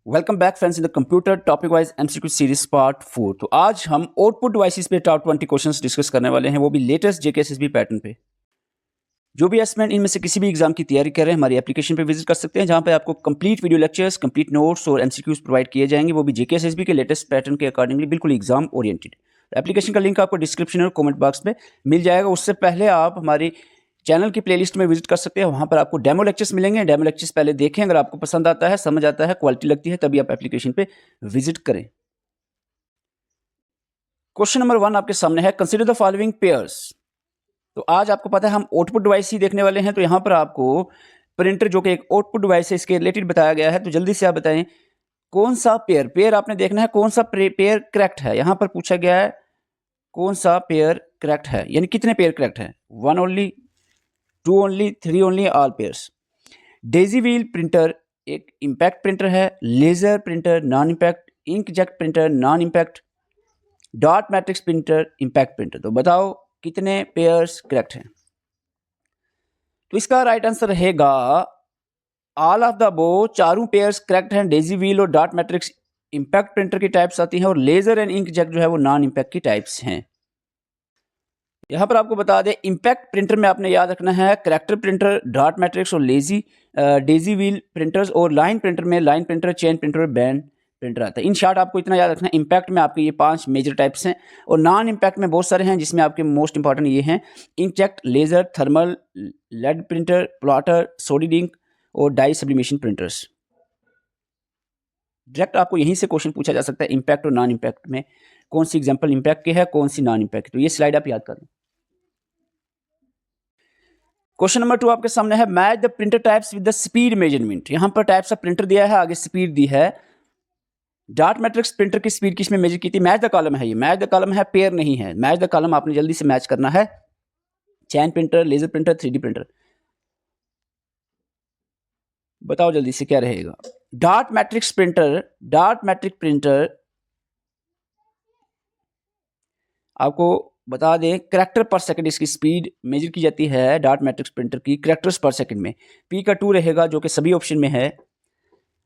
Welcome back friends in the computer topic wise MCQ series part 4। तो आज हम output devices पे top 20 questions discuss करने वाले हैं, वो भी लेटेस्ट जेकेएसएसबी पैटर्न पे। जो भी एस्पिरेंट इनमें से किसी भी एग्जाम की तैयारी कर रहे हैं, हमारी एप्लीकेशन पे विजिट कर सकते हैं, जहां पे आपको complete video lectures, complete notes और एमसीक्यूज प्रोवाइड किए जाएंगे, वो भी जेकेएसएसबी के लेटेस्ट पैटर्न के अकॉर्डिंगली, बिल्कुल एग्जाम ओरिएंटेड। एप्लीकेशन का लिंक आपको डिस्क्रिप्शन और कमेंट बॉक्स में मिल जाएगा। उससे पहले आप हमारी चैनल की प्लेलिस्ट में विजिट कर सकते हैं, वहाँ पर आपको डेमो लेक्चर्स मिलेंगे। डेमो लेक्चर्स पहले देखें, अगर आपको पसंद आता है, समझ आता है, क्वालिटी लगती है, तभी आप एप्लीकेशन पे विजिट करें। क्वेश्चन नंबर 1 आपके सामने है, कंसीडर द फॉलोइंग पेयर्स। तो आज आपको पता है हम आउटपुट डिवाइस ही देखने वाले हैं, तो यहाँ पर आपको प्रिंटर जो कि एक आउटपुट डिवाइस है, इसके रिलेटेड बताया गया है। तो जल्दी से आप बताएं कौन सा पेयर आपने देखना है, कौन सा पेयर करेक्ट है। यहाँ पर पूछा गया है कौन सा पेयर करेक्ट है, यानी कितने पेयर करेक्ट है, 1 only, 2 only, 3 only, all pairs. Daisy wheel printer एक इम्पैक्ट प्रिंटर है, laser printer non impact, inkjet printer non impact, dot matrix printer impact printer. तो बताओ कितने पेयर्स करेक्ट हैं। तो इसका राइट आंसर रहेगा ऑल ऑफ द अबव। चारों पेयर्स करेक्ट हैं। डेजी व्हील और डॉट मैट्रिक्स इम्पैक्ट प्रिंटर की टाइप्स आती हैं, और लेजर एंड इंकजेट जो है वो नॉन इम्पैक्ट की टाइप्स हैं। यहाँ पर आपको बता दें, इम्पैक्ट प्रिंटर में आपने याद रखना है करैक्टर प्रिंटर, डॉट मैट्रिक्स और डेजी व्हील प्रिंटर्स, और लाइन प्रिंटर में लाइन प्रिंटर, चेन प्रिंटर और बैंड प्रिंटर आता है। इन शॉर्ट आपको इतना याद रखना है, इम्पैक्ट में आपके ये 5 मेजर टाइप्स हैं, और नॉन इम्पैक्ट में बहुत सारे हैं, जिसमें आपके मोस्ट इंपॉर्टेंट ये हैं inkjet, laser, thermal, LED printer, plotter, solid ink और डाई सब्लिमेशन प्रिंटर्स। डायरेक्ट आपको यहीं से क्वेश्चन पूछा जा सकता है, इम्पैक्ट और नॉन इम्पैक्ट में कौन सी एग्जाम्पल इम्पैक्ट की है, कौन सी नॉन इम्पैक्ट। तो ये स्लाइड आप याद कर लें। क्वेश्चन नंबर 2 आपके सामने है, match the printer types with the speed measurement. यहां पर टाइप्स ऑफ प्रिंटर दिया है, आगे स्पीड दी है। डॉट मैट्रिक्स प्रिंटर की स्पीड किसमें मेजर की थी, मैच द कॉलम है, ये मैच द कॉलम है, पेयर नहीं है। मैच द कॉलम आपने जल्दी से मैच करना है। Chain printer, laser printer, 3D printer, बताओ जल्दी से क्या रहेगा। Dot matrix printer, dot matrix printer आपको बता दें करैक्टर पर सेकंड इसकी स्पीड मेजर की जाती है। डॉट मैट्रिक्स प्रिंटर की करैक्टर्स पर सेकंड में पी का 2 रहेगा, जो कि सभी ऑप्शन में है।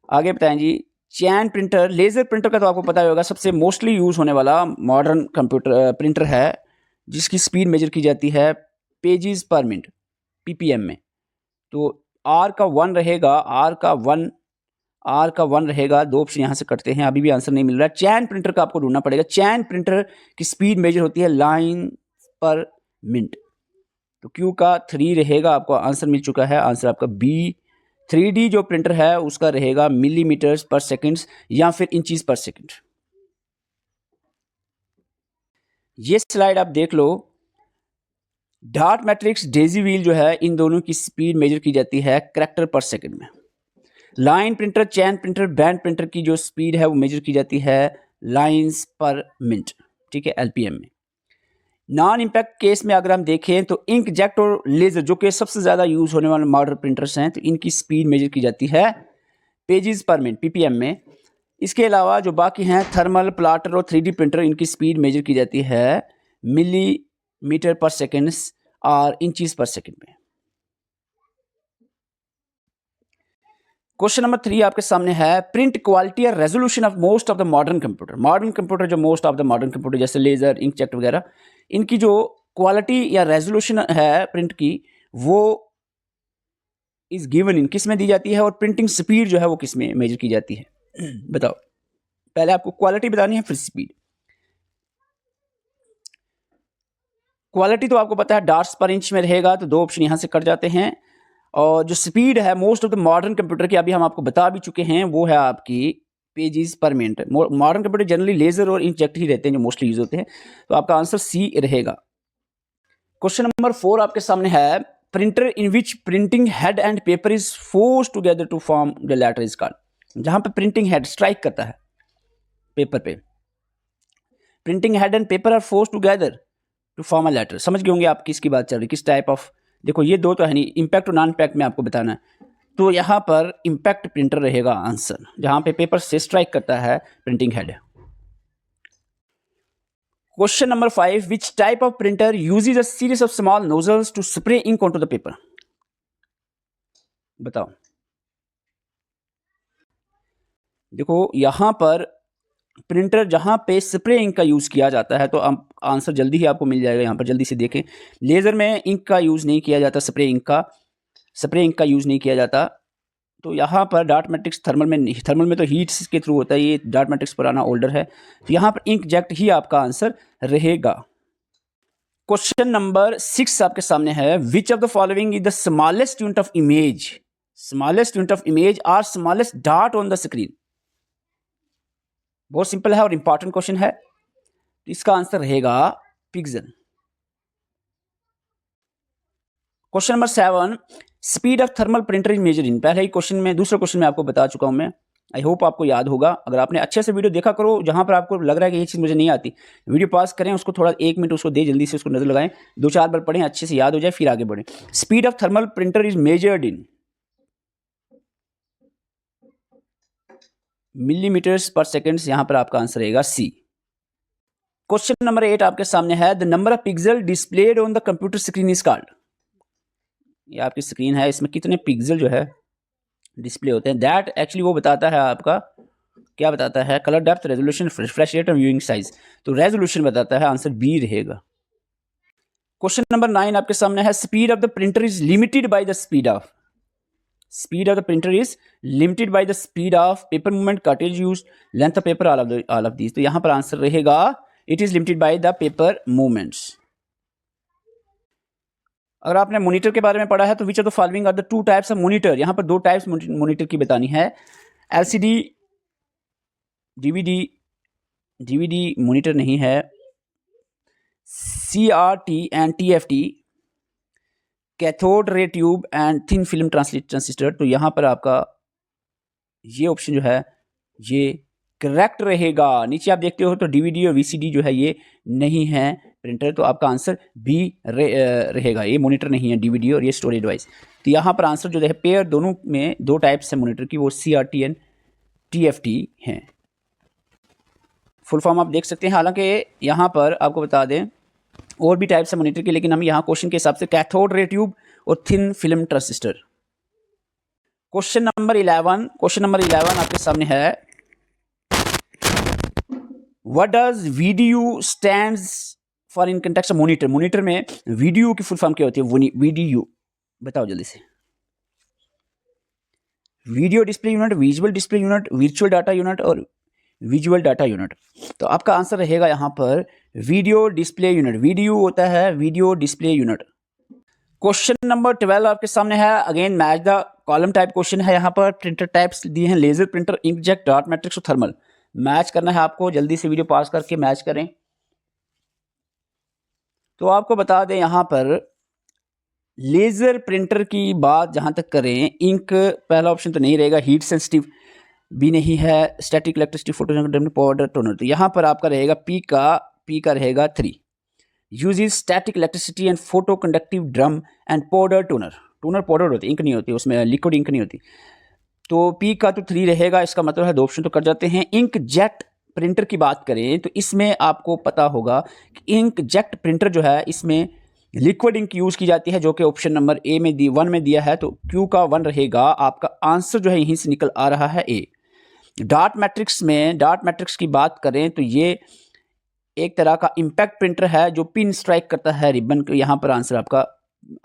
आगे बताएं जी, चैन प्रिंटर, लेजर प्रिंटर का तो आपको पता होगा, सबसे मोस्टली यूज होने वाला मॉडर्न कंप्यूटर प्रिंटर है, जिसकी स्पीड मेजर की जाती है पेजेस पर मिनट, पीपीएम में। तो आर का 1 रहेगा, आर का 1 रहेगा। 2 ऑप्शन यहाँ से कटते हैं, अभी भी आंसर नहीं मिल रहा। चैन प्रिंटर का आपको ढूंढना पड़ेगा। चैन प्रिंटर की स्पीड मेजर होती है लाइन पर मिनट, तो क्यू का 3 रहेगा। आपको आंसर मिल चुका है, आंसर आपका बी। 3D जो प्रिंटर है उसका रहेगा मिलीमीटर्स पर सेकंड्स या फिर इंचीज पर सेकंड। ये स्लाइड आप देख लो। डॉट मैट्रिक्स, डेजी व्हील जो है, इन दोनों की स्पीड मेजर की जाती है करैक्टर पर सेकंड में। लाइन प्रिंटर, चैन प्रिंटर, बैंड प्रिंटर की जो स्पीड है वो मेजर की जाती है लाइंस पर मिनट, ठीक है, एलपीएम में। नॉन इम्पैक्ट केस में अगर हम देखें तो इंकजेट और लेजर, जो कि सबसे ज़्यादा यूज होने वाले मॉडर्न प्रिंटर्स हैं, तो इनकी स्पीड मेजर की जाती है पेजेस पर मिनट, पीपीएम में। इसके अलावा जो बाकी हैं थर्मल, प्लॉटर और 3D प्रिंटर, इनकी स्पीड मेजर की जाती है मिलीमीटर पर सेकेंड्स और इंचीज पर सेकेंड में। क्वेश्चन नंबर 3 आपके सामने है, प्रिंट क्वालिटी और resolution of most of the modern computer. Modern computer जो most of the modern computer जैसे लेजर, इंकजेट वगैरह, इनकी जो क्वालिटी या रेजोल्यूशन है प्रिंट की, वो इज गिवन इन, किस में दी जाती है, और प्रिंटिंग स्पीड जो है वो किस में मेजर की जाती है। बताओ, पहले आपको क्वालिटी बतानी है, फिर स्पीड। क्वालिटी तो आपको पता है डॉट्स पर इंच में रहेगा, तो 2 ऑप्शन यहां से कट जाते हैं। और जो स्पीड है most of the modern computer की, अभी हम आपको बता भी चुके हैं, वो है आपकी पेजेस पर minute. Modern computer generally laser और इंकजेट ही रहते हैं जो मोस्टली यूज होते हैं, तो आपका आंसर सी रहेगा। क्वेश्चन नंबर 4 आपके सामने है, printer in which printing head and paper is force together to form the letter is called. जहां पे प्रिंटिंग हेड स्ट्राइक करता है पेपर पे, printing head and paper are force together to form a letter. समझ गए होंगे आप किसकी बात चल रही, किस टाइप ऑफ। देखो ये 2 तो है नहीं, इम्पैक्ट और नॉन इम्पैक्ट में आपको बताना है, तो यहाँ पर इम्पैक्ट प्रिंटर रहेगा आंसर, जहां पे पेपर से स्ट्राइक करता है printing head. Question number 5, which type of printer uses a series of small nozzles to spray ink onto the paper. बताओ, देखो यहाँ पर प्रिंटर जहाँ पे स्प्रे इंक का यूज़ किया जाता है, तो आप आंसर जल्दी ही आपको मिल जाएगा। यहाँ पर जल्दी से देखें, लेज़र में इंक का यूज़ नहीं किया जाता, स्प्रे इंक का यूज़ नहीं किया जाता। तो यहाँ पर डार्ट मैट्रिक्स थर्मल में नहीं, थर्मल में तो हीट्स के थ्रू होता है, ये डार्ट मैट्रिक्स पुराना ओल्डर है, तो यहाँ पर इंक जेट ही आपका आंसर रहेगा। क्वेश्चन नंबर 6 आपके सामने है, which of the following is the smallest unit of image, smallest unit of image और स्मॉलेस्ट डार्ट ऑन द स्क्रीन। बहुत सिंपल है और इंपॉर्टेंट क्वेश्चन है, तो इसका आंसर रहेगा pixel. Question number 7, speed of thermal printer is measure in. पहले ही क्वेश्चन में, दूसरे क्वेश्चन में आपको बता चुका हूं मैं, आई होप आपको याद होगा। अगर आपने अच्छे से वीडियो देखा करो, जहां पर आपको लग रहा है कि ये चीज़ मुझे नहीं आती, वीडियो पॉज करें, उसको थोड़ा 1 मिनट उसको दे, जल्दी से उसको नजर लगाएं, 2-4 बार पढ़ें, अच्छे से याद हो जाए, फिर आगे बढ़ें। Speed of thermal printer is measured in millimetres पर सेकेंड्स, यहां पर आपका आंसर रहेगा सी। क्वेश्चन नंबर 8 आपके सामने है, the number of pixel displayed on the computer screen is called. ये आपकी स्क्रीन है, इसमें कितने पिक्सल जो है डिस्प्ले होते हैं, दैट एक्चुअली वो बताता है आपका, क्या बताता है, colour depth, resolution, refresh rate और व्यूइंग साइज। तो रेजोल्यूशन बताता है, आंसर बी रहेगा। क्वेश्चन नंबर 9 आपके सामने है, speed of the printer is limited by the speed of, speed of the printer is limited by the speed of paper movement, cartridge use, length of paper, all of these. तो यहां पर answer रहेगा it is limited by the paper movements. अगर आपने monitor के बारे में पढ़ा है, तो which of the following are the 2 types of monitor. यहां पर 2 टाइप्स मॉनिटर की बतानी है, एलसीडी, डीवीडी मॉनिटर नहीं है, CRT and TFT, cathode ray tube and thin film transistor. तो यहाँ पर आपका ये ऑप्शन जो है ये करेक्ट रहेगा। नीचे आप देखते हो तो डीवीडी और वीसीडी जो है ये नहीं है प्रिंटर, तो आपका आंसर बी रहेगा। ये मॉनिटर नहीं है डीवीडी और ये स्टोरेज डिवाइस। तो यहाँ पर आंसर जो है पेयर दोनों में 2 टाइप्स है मॉनिटर की, वो सीआरटी एंड टीएफटी हैं। फुल फॉर्म आप देख सकते हैं। हालांकि यहाँ पर आपको बता दें और भी टाइप्स है मॉनिटर के, लेकिन हम यहाँ क्वेश्चन के हिसाब से कैथोड रे ट्यूब और thin film transistor. Question number 11 आपके सामने है, what does VDU stands for in context of monitor. Monitor में वीडीयू की फुल फॉर्म क्या होती है, वीडीयू बताओ जल्दी से। Video display unit, visual display unit, virtual data unit और विजुअल डाटा यूनिट। तो आपका आंसर रहेगा यहाँ पर वीडियो डिस्प्ले यूनिट। वीडियो होता है video display unit. Question number 12 आपके सामने है, again match the column type question है। यहाँ पर प्रिंटर टाइप्स दिए हैं, लेजर प्रिंटर, इंकजेट, डार्ट मैट्रिक्स और थर्मल। मैच करना है आपको, जल्दी से वीडियो पास करके मैच करें। तो आपको बता दें यहाँ पर लेजर प्रिंटर की बात जहाँ तक करें, इंक पहला ऑप्शन तो नहीं रहेगा, हीट सेंसिटिव भी नहीं है, static electricity, photo powder toner. तो यहाँ पर आपका रहेगा पी का रहेगा 3। Uses static electricity and photo conductive drum and powder toner. Toner powder होती है, इंक नहीं होती उसमें, लिक्विड इंक नहीं होती। तो पी का तो 3 रहेगा, इसका मतलब है 2 ऑप्शन तो कट जाते हैं। इंक जेट प्रिंटर की बात करें तो इसमें आपको पता होगा कि इंक जेट प्रिंटर जो है इसमें लिक्विड इंक यूज़ की जाती है, जो कि ऑप्शन नंबर ए में 1 में दिया है, तो क्यू का 1 रहेगा। आपका आंसर जो है यहीं से निकल आ रहा है ए। डार्ट मैट्रिक्स की बात करें तो ये एक तरह का इम्पैक्ट प्रिंटर है जो पिन स्ट्राइक करता है रिबन को। यहाँ पर आंसर आपका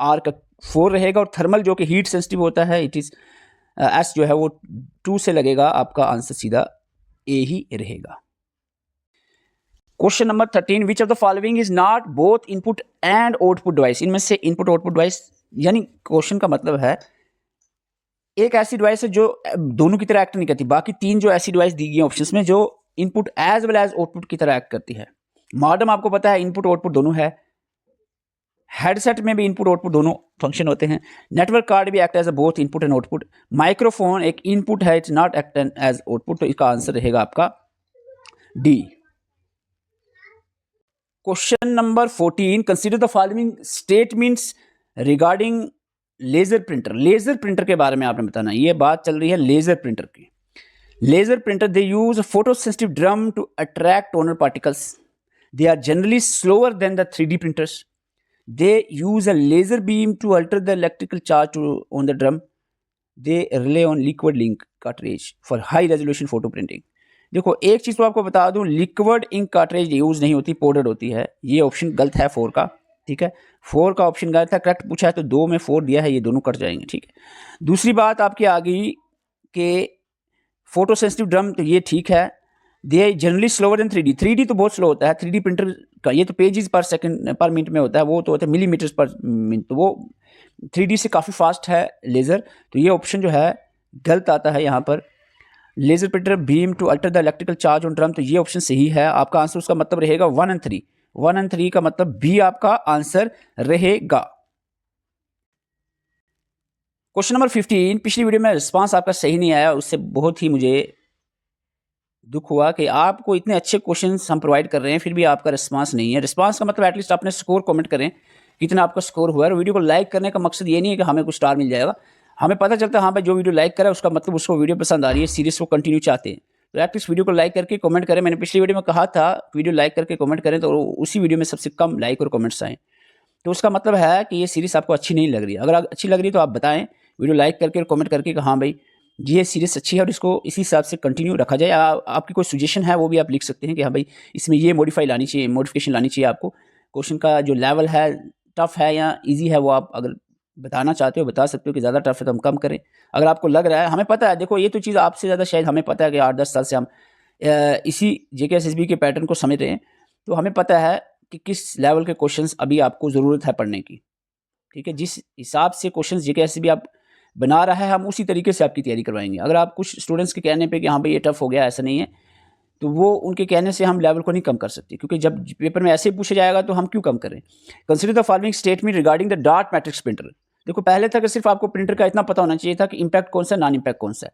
आर का 4 रहेगा। और थर्मल जो कि हीट सेंसिटिव होता है, इट इज़ एस जो है वो 2 से लगेगा, आपका आंसर सीधा ए ही रहेगा। Question number 13, which of the following is not both input and output device. इनमें से इनपुट आउटपुट डिवाइस, यानी क्वेश्चन का मतलब है एक ऐसी डिवाइस है जो दोनों की तरह एक्ट नहीं करती, बाकी 3 जो ऐसी डिवाइस दी गई ऑप्शंस में जो input as well as output की तरह एक्ट करती है। मॉडेम आपको पता है इनपुट आउटपुट दोनों है, हेडसेट में भी इनपुट आउटपुट दोनों फंक्शन होते हैं। नेटवर्क कार्ड भी act as both input and output. Microphone एक इनपुट है, it's not act as output, तो इसका आंसर रहेगा आपका D. Question number 14, consider the following statements regarding laser printer. Laser printer के बारे में आपने बताना, ये बात चल रही है लेजर प्रिंटर की। Laser printer they use photo sensitive drum to attract toner particles. They are generally slower than the 3D printers. They use a laser beam to alter the electrical charge on the drum. They rely on liquid ink cartridge for high resolution photo printing. देखो एक चीज़ तो आपको बता दूं, liquid ink cartridge use नहीं होती, powder होती है। ये ऑप्शन गलत है 4 का, ठीक है। 4 का ऑप्शन गलत है, करेक्ट पूछा है तो 2 में 4 दिया है, ये दोनों कट जाएंगे, ठीक है। दूसरी बात आपकी आ गई कि फोटो सेंसिटिव ड्रम, तो ये ठीक है। They generally slower then 3D। 3D तो बहुत स्लो होता है 3D प्रिंटर का, ये तो पेजेस पर सेकंड पर मिनट में होता है, वो तो होता है मिलीमीटर्स पर मिनट, तो वो 3D से काफ़ी फास्ट है लेज़र। तो ये ऑप्शन जो है गलत आता है यहाँ पर। Laser printer beam to alter the electrical charge on drum, तो ये ऑप्शन सही है। आपका आंसर उसका मतलब रहेगा 1 और 3। 1 और 3 का मतलब बी आपका आंसर रहेगा। क्वेश्चन नंबर 15, पिछली वीडियो में रिस्पांस आपका सही नहीं आया, उससे बहुत ही मुझे दुख हुआ कि आपको इतने अच्छे क्वेश्चंस हम प्रोवाइड कर रहे हैं फिर भी आपका रिस्पांस नहीं है। रिस्पांस का मतलब एटलीस्ट आपने स्कोर कमेंट करें, कितना आपका स्कोर हुआ है। और वीडियो को लाइक करने का मकसद ये नहीं है कि हमें कुछ स्टार मिल जाएगा, हमें पता चलता है हाँ भाई जो वीडियो लाइक करा उसका मतलब उसको वीडियो पसंद आ रही है, सीरीज को कंटिन्यू चाहते हैं। तो एटलीस्ट वीडियो को लाइक करके कमेंट करें। मैंने पिछली वीडियो में कहा था वीडियो लाइक करके कमेंट करें तो उसी वीडियो में सबसे कम लाइक और कमेंट्स आएँ, तो उसका मतलब है कि ये सीरीज़ आपको अच्छी नहीं लग रही है। अगर अच्छी लग रही है तो आप बताएं वीडियो लाइक करके और कमेंट करके कि हाँ भाई ये सीरीज़ अच्छी है और इसको इसी हिसाब से कंटिन्यू रखा जाए। आपकी कोई सजेशन है वो भी आप लिख सकते हैं कि हाँ भाई इसमें ये मॉडिफाई लानी चाहिए, मॉडिफिकेशन लानी चाहिए आपको। क्वेश्चन का जो लेवल है टफ़ है या ईजी है वो आप अगर बताना चाहते हो बता सकते हो कि ज़्यादा टफ है तो हम कम करें। अगर आपको लग रहा है, हमें पता है, देखो ये तो चीज़ आपसे ज़्यादा शायद हमें पता है कि 8-10 साल से हम इसी JK SSB के पैटर्न को समझ रहे हैं, तो हमें पता है कि किस लेवल के क्वेश्चंस अभी आपको ज़रूरत है पढ़ने की, ठीक है। जिस हिसाब से क्वेश्चंस JK SSB आप बना रहा है हम उसी तरीके से आपकी तैयारी करवाएंगे। अगर आप कुछ स्टूडेंट्स के कहने पे कि हाँ भाई ये टफ हो गया, ऐसा नहीं है, तो वो उनके कहने से हम लेवल को नहीं कम कर सकते, क्योंकि जब पेपर में ऐसे पूछा जाएगा तो हम क्यों कम करें। Consider the following statement regarding the dot matrix printer. देखो पहले तक सिर्फ आपको प्रिंटर का इतना पता होना चाहिए था कि इम्पैक्ट कौन सा नॉन इम्पैक्ट कौन सा है।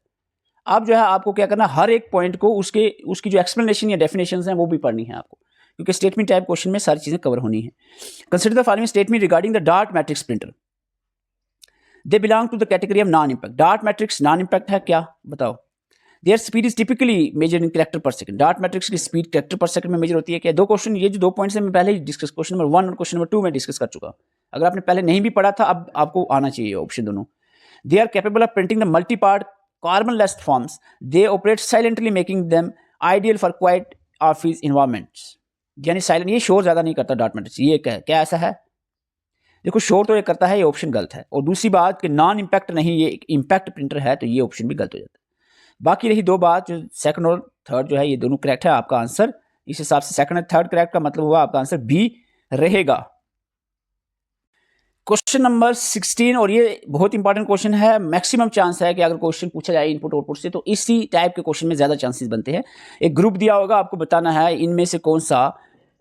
अब जो है आपको क्या करना, हर एक पॉइंट को उसकी जो एक्सप्लेनेशन या डेफिनेशन है वो भी पढ़नी है आपको, क्योंकि स्टेटमेंट टाइप क्वेश्चन में सारी चीज़ें कवर होनी है। Consider the following statement regarding the dot matrix printer. They belong to the category of non impact. Dot matrix non impact है क्या, बताओ। Their speed is typically measure in character per second. Dot matrix की speed character per second में measure होती है क्या। दो question, ये जो 2 पॉइंट्स है मैं पहले ही डिस्कस, क्वेश्चन नंबर 1 और क्वेश्चन नंबर 2 में डिस्कस कर चुका। अगर आपने पहले नहीं भी पढ़ा था अब आपको आना चाहिए ऑप्शन दोनों। They are capable of printing the multi part carbonless forms. They operate silently making them ideal for quiet office environments. यानी साइलेंट, ये शोर ज़्यादा नहीं करता डॉट मैट्रिक्स। ये क्या ऐसा है, देखो शोर तो ये करता है, ये ऑप्शन गलत है। और दूसरी बात कि नॉन इम्पैक्ट नहीं, ये एक इम्पैक्ट प्रिंटर है, तो ये ऑप्शन भी गलत हो जाता है। बाकी रही 2 बात, जो सेकंड और थर्ड जो है ये दोनों करेक्ट है। आपका आंसर इस हिसाब से सेकंड और थर्ड करेक्ट का मतलब हुआ आपका आंसर बी रहेगा। क्वेश्चन नंबर 16, और ये बहुत इंपॉर्टेंट क्वेश्चन है। मैक्सिमम चांस है कि अगर क्वेश्चन पूछा जाए इनपुट आउटपुट से तो इसी टाइप के क्वेश्चन में ज़्यादा चांसेस बनते हैं। एक ग्रुप दिया होगा, आपको बताना है इनमें से कौन सा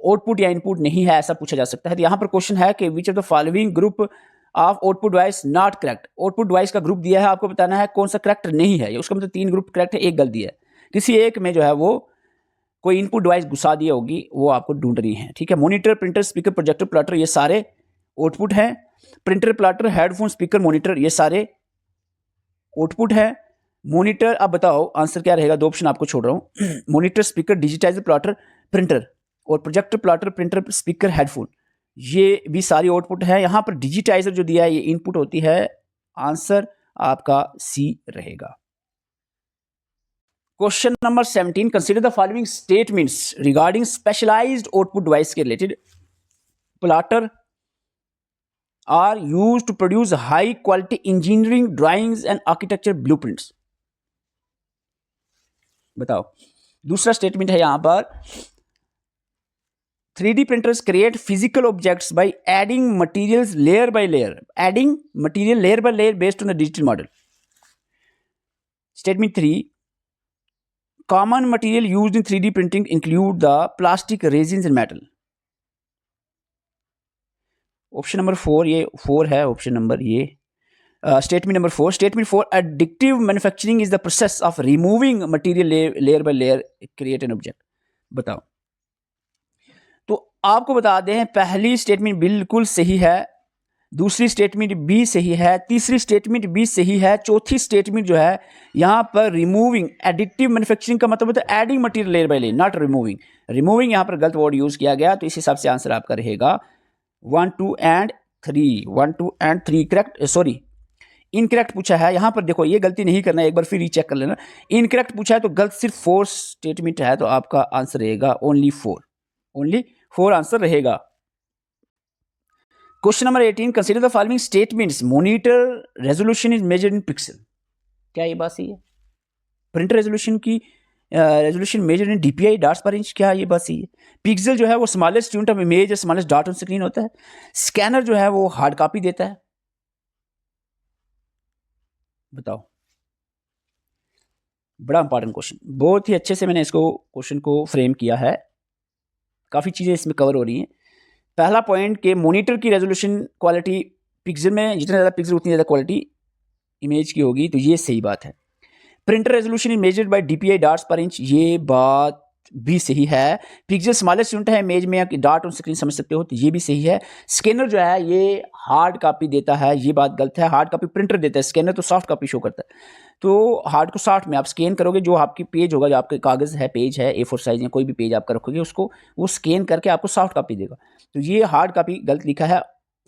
आउटपुट या इनपुट नहीं है, ऐसा पूछा जा सकता है। तो यहाँ पर क्वेश्चन है कि विच of the following group of output device not correct. Output device का ग्रुप दिया है, आपको बताना है कौन सा करेक्ट नहीं है। उसका मतलब 3 ग्रुप करेक्ट है, एक गलत दिया है। किसी एक में जो है वो कोई इनपुट डिवाइस घुसा दी होगी, वो आपको ढूंढनी है, ठीक है। Monitor, printer, speaker, projector, plotter, ये सारे आउटपुट हैं। Printer, plotter, headphone, speaker, monitor, ये सारे आउटपुट हैं। मॉनिटर, अब बताओ आंसर क्या रहेगा, 2 ऑप्शन आपको छोड़ रहा हूँ। Monitor, speaker, digitizer, plotter, printer, और projector, plotter, printer, speaker, headphone, ये भी सारी आउटपुट है। यहाँ पर डिजिटाइजर जो दिया है ये इनपुट होती है। आंसर आपका सी रहेगा। Question number 17, consider the following statements regarding specialized output device के related. Plotter are used to produce high quality engineering drawings and architecture blueprints. बताओ। दूसरा स्टेटमेंट है यहां पर 3D printers create physical objects by adding materials layer by layer. Adding material layer by layer based on the digital model. Statement 3. Common material used in 3D printing include the plastic, resins and metal. Option number 4, ये 4 है option number ये. Statement number 4. Statement 4. Additive manufacturing is the process of removing material layer by layer create an object. बताओ। तो आपको बता दें, पहली statement बिल्कुल सही है, दूसरी स्टेटमेंट भी सही है, तीसरी स्टेटमेंट भी सही है, चौथी स्टेटमेंट जो है यहाँ पर रिमूविंग, एडिटिव मैन्युफैक्चरिंग का मतलब होता है adding material layer by layer, not removing. Removing यहाँ पर गलत वर्ड यूज़ किया गया, तो इस हिसाब से आंसर आपका रहेगा 1, 2 and 3 करेक्ट। सॉरी, इनकरेक्ट पूछा है, यहाँ पर देखो ये गलती नहीं करना है, एक बार फिर रीचेक कर लेना। इनकरेक्ट पूछा है तो गलत सिर्फ 4 स्टेटमेंट है, तो आपका आंसर रहेगा ओनली 4 आंसर रहेगा। Question number 18, consider the following statements, monitor resolution is measured in pixel. क्या ये बात सही है? प्रिंटर रेजोल्यूशन की resolution measured in DPI dots पर इंच, क्या ये बात सही है? पिक्सल जो है वो स्मॉलेस्ट यूनिट ऑफ इमेज है, स्मॉलेस्ट डॉट ऑन स्क्रीन होता है। स्कैनर जो है वो हार्ड कॉपी देता है। बताओ, बड़ा इंपॉर्टेंट क्वेश्चन, बहुत ही अच्छे से मैंने इसको क्वेश्चन को फ्रेम किया है, काफ़ी चीज़ें इसमें कवर हो रही हैं। पहला पॉइंट कि मॉनिटर की रेजोल्यूशन क्वालिटी पिक्सल में जितना ज़्यादा पिक्सल उतनी ज़्यादा क्वालिटी इमेज की होगी, तो ये सही बात है। Printer resolution is measured by DPI dots पर इंच, ये बात भी सही है। पिक्सल स्मॉलेस्ट यूनिट है इमेज में, या डॉट ऑन स्क्रीन समझ सकते हो, तो ये भी सही है। स्कैनर जो है ये हार्ड कॉपी देता है, ये बात गलत है। हार्ड कॉपी प्रिंटर देता है, स्कैनर तो सॉफ्ट कॉपी शो करता है। तो हार्ड को सॉफ्ट में आप स्कैन करोगे, जो आपकी पेज होगा, जो आपके कागज़ है, पेज है, A4 साइज या कोई भी पेज आपका रखोगे, उसको वो स्कैन करके आपको सॉफ्ट कॉपी देगा। तो ये हार्ड कॉपी गलत लिखा है,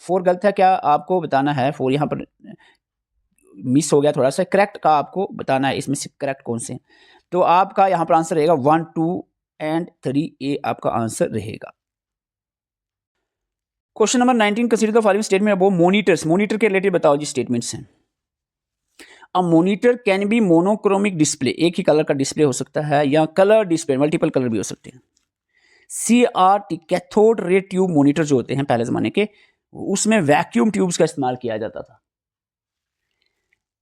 4 गलत है। क्या आपको बताना है? 4 यहाँ पर मिस हो गया थोड़ा सा, करेक्ट का आपको बताना है, इसमें से करेक्ट कौन से हैं। तो आपका यहाँ पर आंसर रहेगा 1, 2 एंड 3 ए आपका आंसर रहेगा। Question number 19, consider the following statement about monitors. Monitor के रिलेटेड बताओ जी स्टेटमेंट्स हैं। A monitor can be monochromic display, एक ही कलर का डिस्प्ले हो सकता है, या कलर डिस्प्ले, मल्टीपल कलर भी हो सकते हैं। CRT cathode ray tube monitor जो होते हैं पहले ज़माने के, उसमें वैक्यूम ट्यूब्स का इस्तेमाल किया जाता था।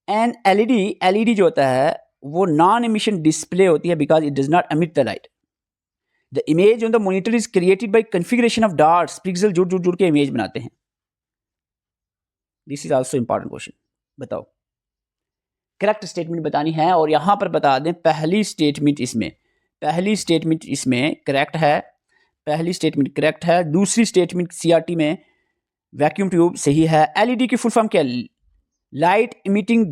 एंड LED जो होता है वो नॉन एमिशन डिस्प्ले होती है, because it does not emit the light. The image on the monitor is created by configuration of dots, pixel जुड़ के इमेज बनाते हैं। This is also important question. बताओ, करेक्ट स्टेटमेंट बतानी है, और यहां पर बता दें पहली स्टेटमेंट इसमें करेक्ट है, पहली स्टेटमेंट करेक्ट है। दूसरी स्टेटमेंट CRT में वैक्यूम ट्यूब सही है। LED की फुल फॉर्म क्या है? Light emitting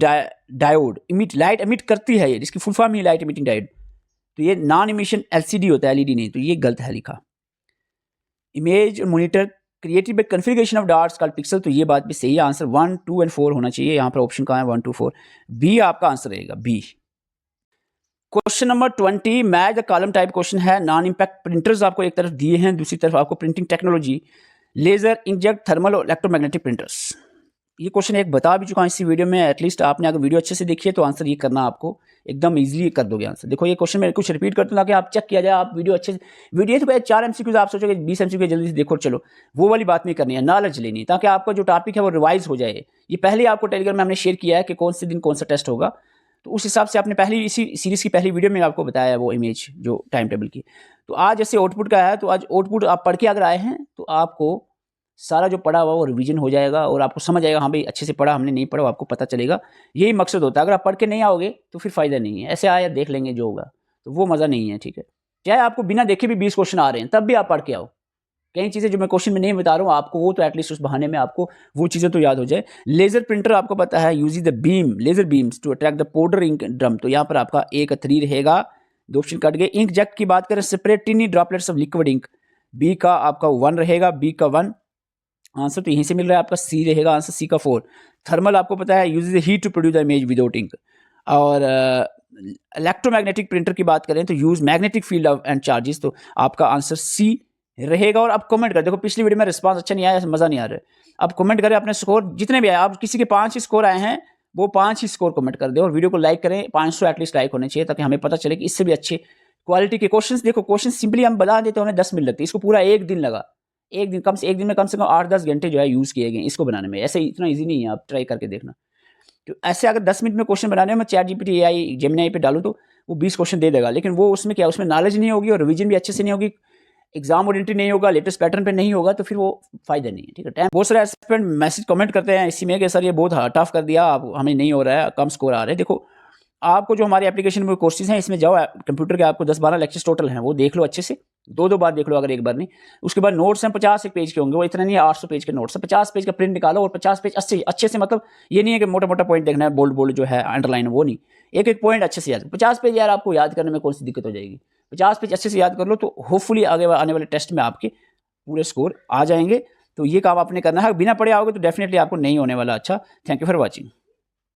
diode, light emit करती है ये, जिसकी फुल फॉर्म ही लाइट इमिटिंग डायोड, तो ये नॉन इमिशन LCD होता है, LED नहीं, तो ये गलत है लिखा। Image monitor created by configuration of dots called pixel, तो ये बात भी सही है। आंसर 1, 2 एंड 4 होना चाहिए। यहाँ पर ऑप्शन कहाँ है? 1, 2, 4, बी आपका आंसर रहेगा, B. Question number 20, match the column type question है। नॉन इम्पैक्ट प्रिंटर्स आपको एक तरफ दिए हैं, दूसरी तरफ आपको printing technology, laser, inkjet, thermal और इलेक्ट्रोमैग्नेटिक प्रिंटर्स। ये क्वेश्चन एक बता भी चुका हूँ इसी वीडियो में। एटलीस्ट आपने अगर वीडियो अच्छे से देखी है तो आंसर ये करना आपको एकदम इजीली कर दोगे आंसर। देखो ये क्वेश्चन मैं कुछ रिपीट करता हूँ ताकि आप चेक किया जाए, आप वीडियो अच्छे से, वीडियो तो 4 MCQ आप सोचोगे 20 MCQ जल्दी से देखो, चलो वो वाली बात नहीं करनी है, नॉलेज लेनी, ताकि आपका जो टॉपिक है वो रिवाइज हो जाए। ये पहले आपको टेलीग्राम में हमने शेयर किया है कि कौन से दिन कौन सा टेस्ट होगा, तो उस हिसाब से आपने पहली इसी सीरीज़ की पहली वीडियो में आपको बताया वो इमेज जो टाइम टेबल की। तो आज जैसे आउटपुट का है, तो आज आउटपुट आप पढ़ के अगर आए हैं तो आपको सारा जो पढ़ा हुआ वो रिवीजन हो जाएगा और आपको समझ आएगा, हाँ भाई अच्छे से पढ़ा, हमने नहीं पढ़ा, आपको पता चलेगा। यही मकसद होता है। अगर आप पढ़ के नहीं आओगे तो फिर फ़ायदा नहीं है। ऐसे आया देख लेंगे जो होगा, तो वो मज़ा नहीं है, ठीक है। चाहे आपको बिना देखे भी 20 क्वेश्चन आ रहे हैं तब भी आप पढ़ के आओ। कई चीज़ें जो मैं क्वेश्चन में नहीं बता रहा हूँ आपको, वो तो एटलीस्ट उस बहाने में आपको वो चीज़ें तो याद हो जाए। लेज़र प्रिंटर आपको पता है, use the beam, laser beams to attract the powder ink drum, तो यहाँ पर आपका A का 3 रहेगा, 2 ऑप्शन कट गए। इंक जेट की बात करें, separate tiny droplets of liquid ink, B का आपका 1 रहेगा, B का 1 आंसर तो यहीं से मिल रहा है आपका, C रहेगा आंसर, C का 4। थर्मल आपको पता है, use the heat to produce the image without ink. और इलेक्ट्रोमैग्नेटिक प्रिंटर की बात करें तो use magnetic field of and charges, तो आपका आंसर C रहेगा। और आप कमेंट करें, देखो पिछली वीडियो में रिस्पांस अच्छा नहीं आया, मज़ा नहीं आ रहा है, अब कमेंट करें अपने स्कोर जितने भी आए। आप किसी के 5 ही स्कोर आए हैं, वो 5 ही स्कोर कमेंट कर दे, और वीडियो को लाइक करें, 500 एटलीस्ट लाइक होने चाहिए, ताकि हमें पता चले कि इससे भी अच्छे क्वालिटी के क्वेश्चंस। देखो क्वेश्चन सिंपली हम बता देते हैं, उन्हें 10 मिनट लगती है, इसको पूरा 1 दिन लगा, एक दिन में कम से कम 8-10 घंटे जो है यूज़ किए गए इसको बनाने में। ऐसे इतना ईजी नहीं है, आप ट्राई करके देखना। तो ऐसे अगर 10 मिनट में क्वेश्चन बनाने में चैट GPT, AI, जेमिनी पे डालूँ तो वो 20 क्वेश्चन दे देगा, लेकिन वो उसमें क्या, उसमें नॉलेज नहीं होगी और रिवीजन भी अच्छे से नहीं होगी, एग्जाम ओरिएंटेड नहीं होगा, लेटेस्ट पैटर्न पे नहीं होगा, तो फिर वो फायदा नहीं है, ठीक है। टाइम बहुत सारे एस्पिरेंट मैसेज कमेंट करते हैं इसी में कि सर ये बहुत टफ कर दिया, आप हमें नहीं हो रहा है, कम स्कोर आ रहे हैं। देखो आपको जो हमारे एप्लीकेशन में कोर्सेज हैं, इसमें जाओ, कंप्यूटर के आपको 10-12 लेक्चर्स टोटल हैं, वो देख लो अच्छे से, 2-2 बार देख लो अगर एक बार नहीं। उसके बाद नोट्स हैं 50 एक पेज के होंगे, वो इतना नहीं है, 800 पेज के नोट्स हैं, 50 पेज का प्रिंट निकालो और 50 पेज अच्छे से, मतलब ये नहीं है कि मोटा मोटा पॉइंट देखना है, बोल्ड जो है अंडरलाइन, वो नहीं, एक एक पॉइंट अच्छे से याद। 50 पेज यार आपको याद करने में कौन सी दिक्कत हो जाएगी, 50 पेज अच्छे से याद कर लो, तो होपफुली आगे आने वाले टेस्ट में आपके पूरे स्कोर आ जाएंगे। तो ये काम आपने करना है, बिना पढ़े आओगे तो डेफिनेटली आपको नहीं होने वाला अच्छा। Thank you for watching.